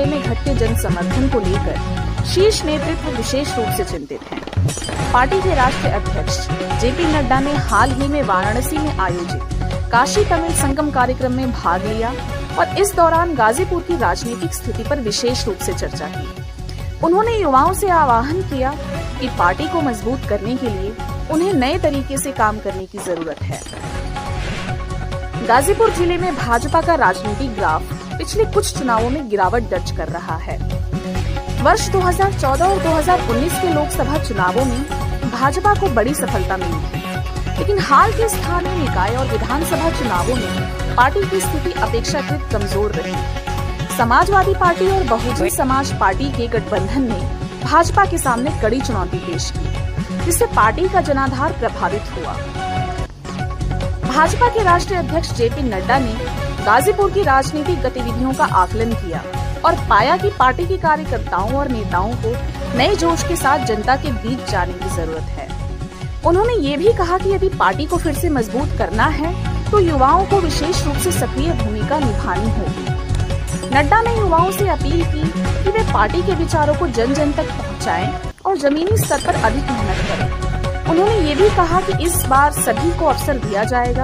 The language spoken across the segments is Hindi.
जिले में घटते जन समर्थन को लेकर शीर्ष नेतृत्व विशेष रूप से चिंतित है। पार्टी के राष्ट्रीय अध्यक्ष जेपी नड्डा ने हाल ही में वाराणसी में आयोजित काशी तमिल संगम कार्यक्रम में भाग लिया और इस दौरान गाजीपुर की राजनीतिक स्थिति पर विशेष रूप से चर्चा की। उन्होंने युवाओं से आह्वान किया कि पार्टी को मजबूत करने के लिए उन्हें नए तरीके से काम करने की जरूरत है। गाजीपुर जिले में भाजपा का राजनीतिक ग्राफ पिछले कुछ चुनावों में गिरावट दर्ज कर रहा है। वर्ष 2014 और 2019 के लोकसभा चुनावों में भाजपा को बड़ी सफलता मिली थी, लेकिन हाल के स्थानीय निकाय और विधानसभा चुनावों में पार्टी की स्थिति अपेक्षाकृत कमजोर रही। समाजवादी पार्टी और बहुजन समाज पार्टी के गठबंधन ने भाजपा के सामने कड़ी चुनौती पेश की, जिससे पार्टी का जनाधार प्रभावित हुआ। भाजपा के राष्ट्रीय अध्यक्ष जेपी नड्डा ने गाजीपुर की राजनीतिक गतिविधियों का आकलन किया और पाया कि पार्टी के कार्यकर्ताओं और नेताओं को नए जोश के साथ जनता के बीच जाने की जरूरत है। उन्होंने ये भी कहा कि यदि पार्टी को फिर से मजबूत करना है तो युवाओं को विशेष रूप से सक्रिय भूमिका निभानी होगी। नड्डा ने युवाओं से अपील की कि वे पार्टी के विचारों को जन जन तक पहुंचाएं और जमीनी स्तर पर अधिक मेहनत करें। उन्होंने ये भी कहा कि इस बार सभी को अवसर दिया जाएगा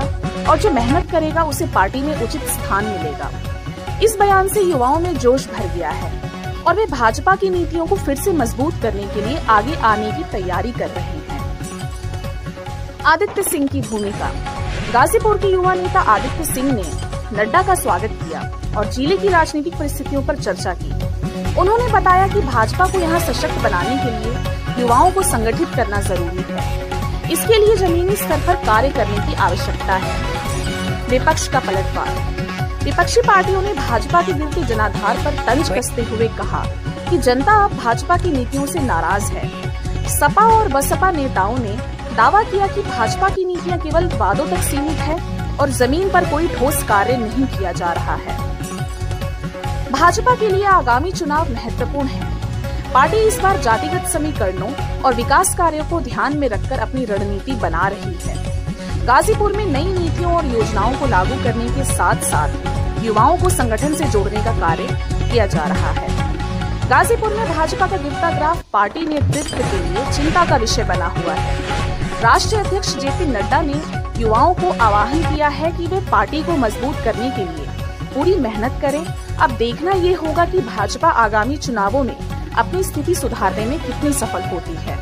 और जो मेहनत करेगा उसे पार्टी में उचित स्थान मिलेगा। इस बयान से युवाओं में जोश भर गया है और वे भाजपा की नीतियों को फिर से मजबूत करने के लिए आगे आने की तैयारी कर रहे हैं। आदित्य सिंह की भूमिका। गाजीपुर के युवा नेता आदित्य सिंह ने नड्डा का स्वागत किया और जिले की राजनीतिक परिस्थितियों पर चर्चा की। उन्होंने बताया कि भाजपा को यहाँ सशक्त बनाने के लिए युवाओं को संगठित करना जरूरी है। इसके लिए जमीनी स्तर पर कार्य करने की आवश्यकता है। विपक्ष का पलटवार। विपक्षी पार्टियों ने भाजपा के गिरते जनाधार पर तंज कसते हुए कहा कि जनता अब भाजपा की नीतियों से नाराज है। सपा और बसपा नेताओं ने दावा किया कि भाजपा की नीतियां केवल वादों तक सीमित है और जमीन पर कोई ठोस कार्य नहीं किया जा रहा है। भाजपा के लिए आगामी चुनाव महत्वपूर्ण है। पार्टी इस बार जातिगत समीकरणों और विकास कार्यों को ध्यान में रखकर अपनी रणनीति बना रही है। गाजीपुर में नई नीतियों और योजनाओं को लागू करने के साथ साथ युवाओं को संगठन से जोड़ने का कार्य किया जा रहा है। गाजीपुर में भाजपा का गिरता ग्राफ पार्टी नेतृत्व के लिए चिंता का विषय बना हुआ है। राष्ट्रीय अध्यक्ष जेपी नड्डा ने युवाओं को आह्वान किया है कि वे पार्टी को मजबूत करने के लिए पूरी मेहनत करें। अब देखना ये होगा कि भाजपा आगामी चुनावों में अपनी स्थिति सुधारने में कितनी सफल होती है।